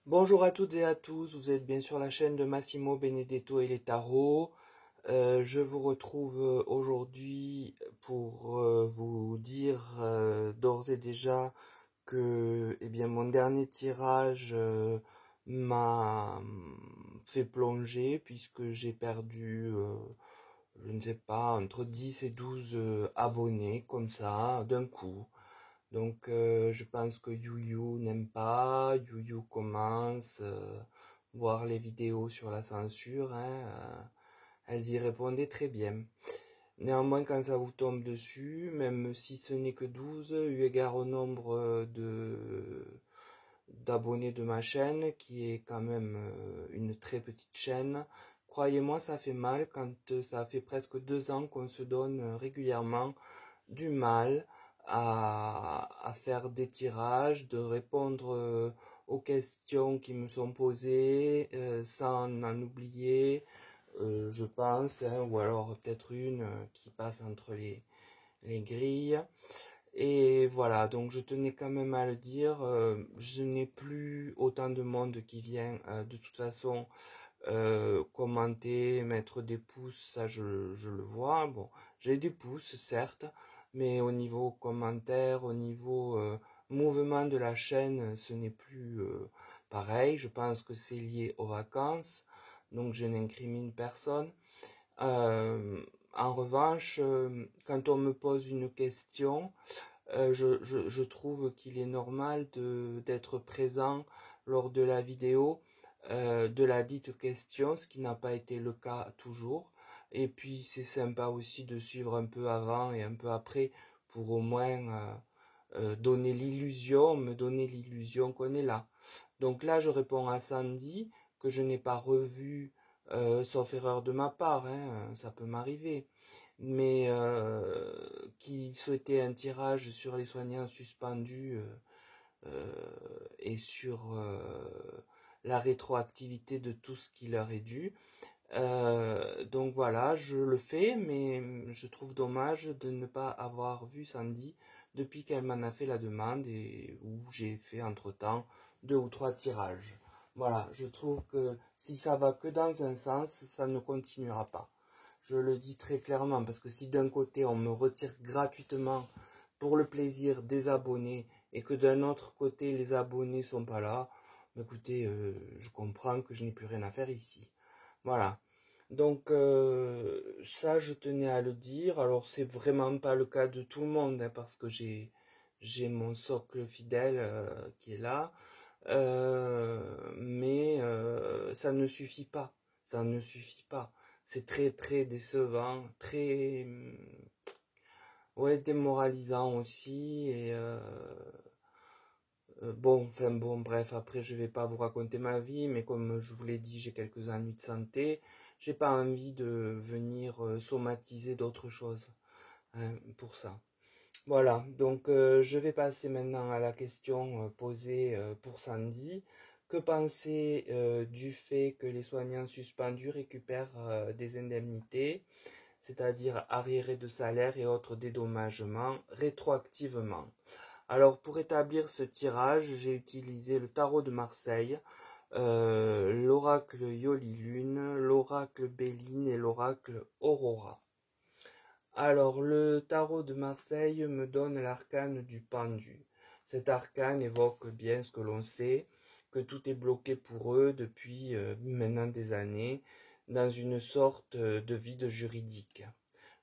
Bonjour à toutes et à tous, vous êtes bien sur la chaîne de Massimo Benedetto et les tarots. Je vous retrouve aujourd'hui pour vous dire d'ores et déjà que mon dernier tirage m'a fait plonger puisque j'ai perdu, je ne sais pas, entre 10 et 12 abonnés comme ça d'un coup. Donc je pense que YouYou n'aime pas, YouYou commence, voir les vidéos sur la censure, hein, elles y répondaient très bien. Néanmoins, quand ça vous tombe dessus, même si ce n'est que 12, eu égard au nombre d'abonnés de ma chaîne, qui est quand même une très petite chaîne, croyez-moi, ça fait mal quand ça fait presque 2 ans qu'on se donne régulièrement du mal à faire des tirages, de répondre aux questions qui me sont posées sans en oublier, je pense, hein, ou alors peut-être une qui passe entre les grilles. Et voilà, donc je tenais quand même à le dire, je n'ai plus autant de monde qui vient de toute façon commenter, mettre des pouces, ça je le vois. Bon, j'ai des pouces certes, mais au niveau commentaire, au niveau mouvement de la chaîne, ce n'est plus pareil. Je pense que c'est lié aux vacances, donc je n'incrimine personne. En revanche, quand on me pose une question, je trouve qu'il est normal d'être présent lors de la vidéo de la dite question, ce qui n'a pas été le cas toujours. Et puis c'est sympa aussi de suivre un peu avant et un peu après pour au moins donner l'illusion, me donner l'illusion qu'on est là. Donc là, je réponds à Sandy que je n'ai pas revu, sauf erreur de ma part, hein, ça peut m'arriver, mais qui souhaitait un tirage sur les soignants suspendus et sur la rétroactivité de tout ce qui leur est dû. Donc voilà, je le fais, mais je trouve dommage de ne pas avoir vu Sandy depuis qu'elle m'en a fait la demande et où j'ai fait entre-temps 2 ou 3 tirages. Voilà, je trouve que si ça va que dans un sens, ça ne continuera pas. Je le dis très clairement, parce que si d'un côté on me retire gratuitement pour le plaisir des abonnés et que d'un autre côté les abonnés sont pas là, écoutez, je comprends que je n'ai plus rien à faire ici. Voilà. Donc ça, je tenais à le dire. Alors c'est vraiment pas le cas de tout le monde, hein, parce que j'ai mon socle fidèle qui est là. Mais ça ne suffit pas. Ça ne suffit pas. C'est très très décevant, très ouais, démoralisant aussi. Et bon, enfin bon, bref, après je vais pas vous raconter ma vie, mais comme je vous l'ai dit, j'ai quelques ennuis de santé. J'ai pas envie de venir somatiser d'autres choses, hein, pour ça. Voilà, donc je vais passer maintenant à la question posée pour Sandy. Que penser du fait que les soignants suspendus récupèrent des indemnités, c'est-à-dire arriérés de salaire et autres dédommagements, rétroactivement? Alors pour établir ce tirage, j'ai utilisé le tarot de Marseille, l'oracle Yoli Lune, l'oracle Béline et l'oracle Aurora. Alors, le tarot de Marseille me donne l'arcane du pendu. Cet arcane évoque bien ce que l'on sait, que tout est bloqué pour eux depuis maintenant des années, dans une sorte de vide juridique.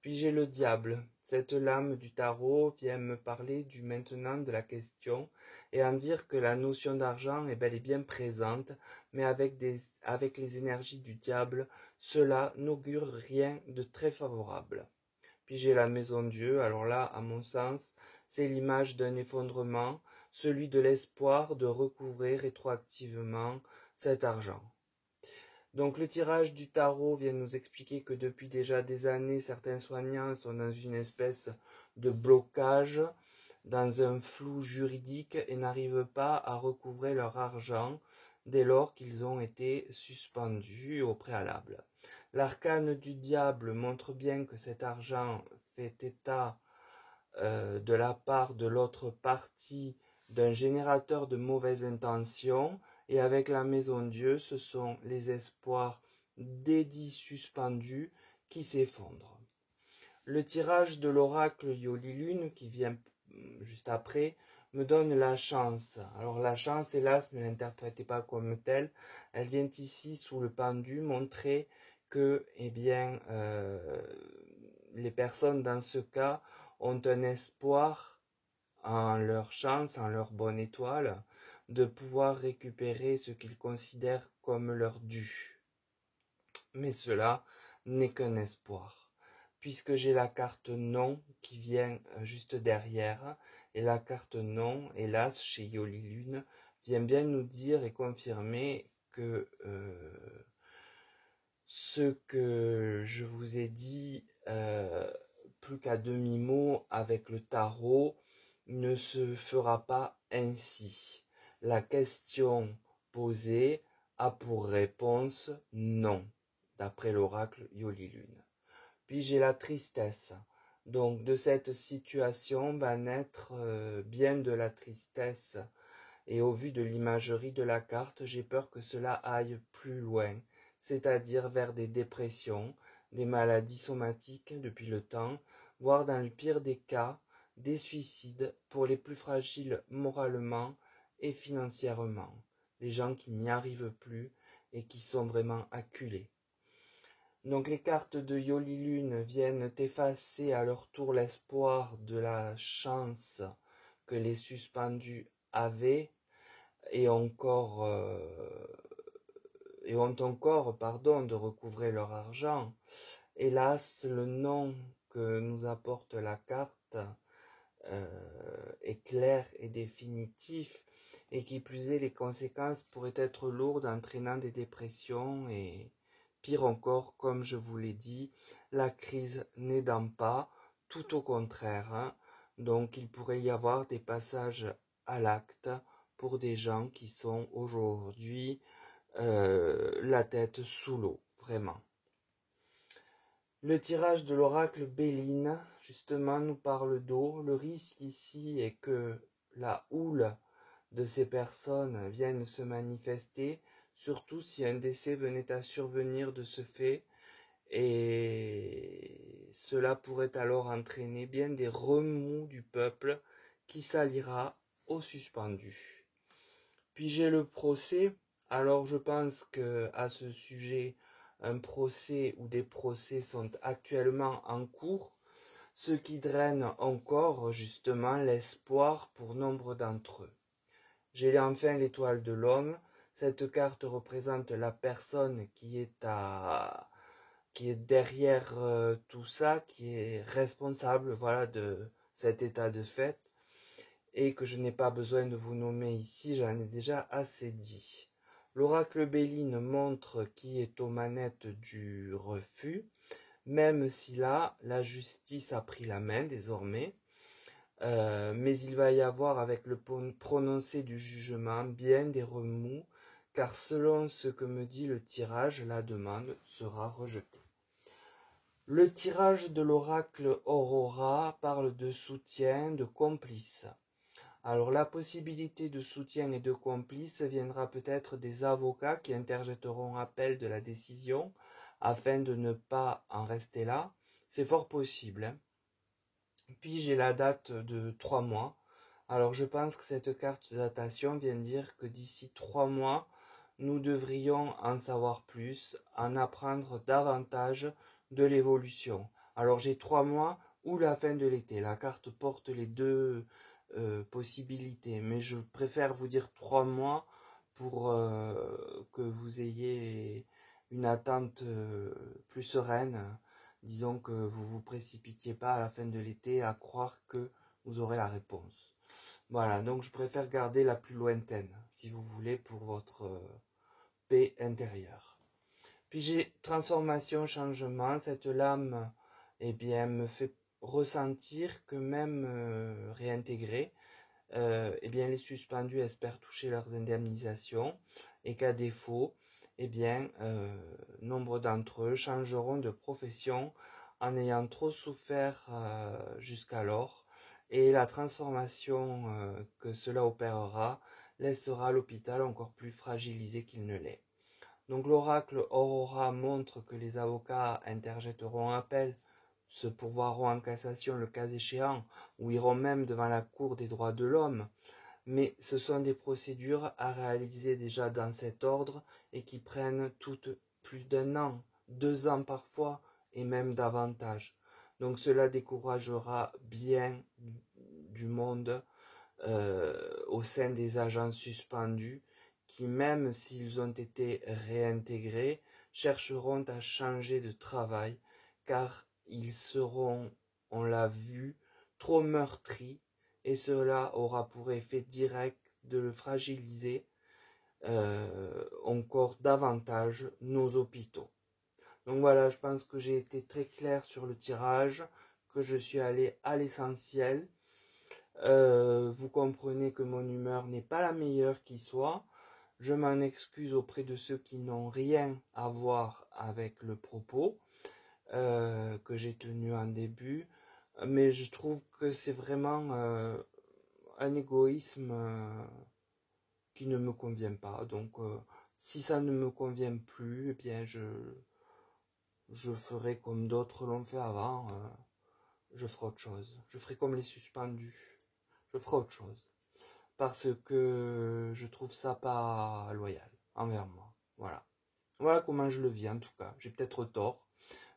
Puis j'ai le diable. Cette lame du tarot vient me parler du maintenant de la question et en dire que la notion d'argent est bel et bien présente, mais avec les énergies du diable, cela n'augure rien de très favorable. Puis j'ai la maison Dieu, alors là, à mon sens, c'est l'image d'un effondrement, celui de l'espoir de recouvrer rétroactivement cet argent. Donc le tirage du tarot vient nous expliquer que depuis déjà des années, certains soignants sont dans une espèce de blocage, dans un flou juridique et n'arrivent pas à recouvrer leur argent dès lors qu'ils ont été suspendus au préalable. L'arcane du diable montre bien que cet argent fait état de la part de l'autre partie d'un générateur de mauvaises intentions Et avec la maison Dieu, ce sont les espoirs des 10 suspendus qui s'effondrent. Le tirage de l'oracle Yoli-Lune, qui vient juste après, me donne la chance. Alors la chance, hélas, ne l'interprétez pas comme telle. Elle vient ici, sous le pendu, montrer que, les personnes dans ce cas ont un espoir en leur chance, en leur bonne étoile, de pouvoir récupérer ce qu'ils considèrent comme leur dû. Mais cela n'est qu'un espoir, puisque j'ai la carte non qui vient juste derrière, et la carte non, hélas, chez Yoli Lune, vient bien nous dire et confirmer que ce que je vous ai dit plus qu'à demi-mot avec le tarot ne se fera pas ainsi. La question posée a pour réponse non, d'après l'oracle Yoli Lune. Puis j'ai la tristesse. Donc de cette situation va naître bien de la tristesse. Et au vu de l'imagerie de la carte, j'ai peur que cela aille plus loin, c'est-à-dire vers des dépressions, des maladies somatiques depuis le temps, voire dans le pire des cas, des suicides pour les plus fragiles moralement et financièrement, les gens qui n'y arrivent plus et qui sont vraiment acculés. Donc les cartes de Yoli Lune viennent effacer à leur tour l'espoir de la chance que les suspendus avaient et ont encore de recouvrer leur argent. Hélas, le nom que nous apporte la carte est clair et définitif, et qui plus est, les conséquences pourraient être lourdes, entraînant des dépressions et pire encore, comme je vous l'ai dit, la crise n'aidant pas, tout au contraire, hein. Donc il pourrait y avoir des passages à l'acte pour des gens qui sont aujourd'hui la tête sous l'eau, vraiment. Le tirage de l'oracle Béline, justement, nous parle d'eau. Le risque ici est que la houle de ces personnes vienne se manifester, surtout si un décès venait à survenir de ce fait, et cela pourrait alors entraîner bien des remous du peuple qui s'alliera aux suspendus. Puis j'ai le procès. Alors je pense que à ce sujet, un procès ou des procès sont actuellement en cours, ce qui draine encore justement l'espoir pour nombre d'entre eux. J'ai enfin l'étoile de l'homme. Cette carte représente la personne qui est derrière tout ça, qui est responsable, voilà, de cet état de fait, et que je n'ai pas besoin de vous nommer ici, j'en ai déjà assez dit. L'oracle Béline montre qui est aux manettes du refus, même si là, la justice a pris la main désormais, mais il va y avoir avec le prononcé du jugement bien des remous, car selon ce que me dit le tirage, la demande sera rejetée. Le tirage de l'oracle Aurora parle de soutien, de complice. Alors la possibilité de soutien et de complice viendra peut-être des avocats qui interjetteront appel de la décision afin de ne pas en rester là. C'est fort possible, hein. Puis j'ai la date de 3 mois. Alors je pense que cette carte de datation vient dire que d'ici 3 mois, nous devrions en savoir plus, en apprendre davantage de l'évolution. Alors j'ai 3 mois ou la fin de l'été. La carte porte les deux possibilités, mais je préfère vous dire 3 mois pour que vous ayez une attente plus sereine. Disons que vous vous précipitiez pas à la fin de l'été à croire que vous aurez la réponse. Voilà, donc je préfère garder la plus lointaine, si vous voulez, pour votre paix intérieure. Puis j'ai transformation, changement. Cette lame, me fait ressentir que même réintégré, les suspendus espèrent toucher leurs indemnisations, et qu'à défaut, nombre d'entre eux changeront de profession en ayant trop souffert jusqu'alors, et la transformation que cela opérera laissera l'hôpital encore plus fragilisé qu'il ne l'est. Donc l'oracle Aurora montre que les avocats interjetteront appel, se pourvoiront en cassation le cas échéant, ou iront même devant la Cour des droits de l'homme, mais ce sont des procédures à réaliser déjà dans cet ordre et qui prennent toutes plus d'1 an, 2 ans parfois, et même davantage. Donc cela découragera bien du monde au sein des agents suspendus qui, même s'ils ont été réintégrés, chercheront à changer de travail car ils seront, on l'a vu, trop meurtris et cela aura pour effet direct de le fragiliser encore davantage nos hôpitaux. Donc voilà, je pense que j'ai été très clair sur le tirage, que je suis allé à l'essentiel. Vous comprenez que mon humeur n'est pas la meilleure qui soit. Je m'en excuse auprès de ceux qui n'ont rien à voir avec le propos que j'ai tenu en début. Mais je trouve que c'est vraiment un égoïsme qui ne me convient pas. Donc si ça ne me convient plus, eh bien je ferai comme d'autres l'ont fait avant. Je ferai autre chose. Je ferai comme les suspendus. Je ferai autre chose. Parce que je trouve ça pas loyal envers moi. Voilà. Voilà comment je le vis en tout cas. J'ai peut-être tort,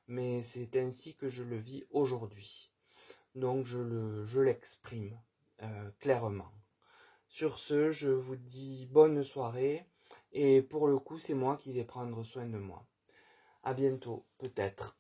mais c'est ainsi que je le vis aujourd'hui. Donc je l'exprime clairement. Sur ce, je vous dis bonne soirée. Et pour le coup, c'est moi qui vais prendre soin de moi. À bientôt, peut-être.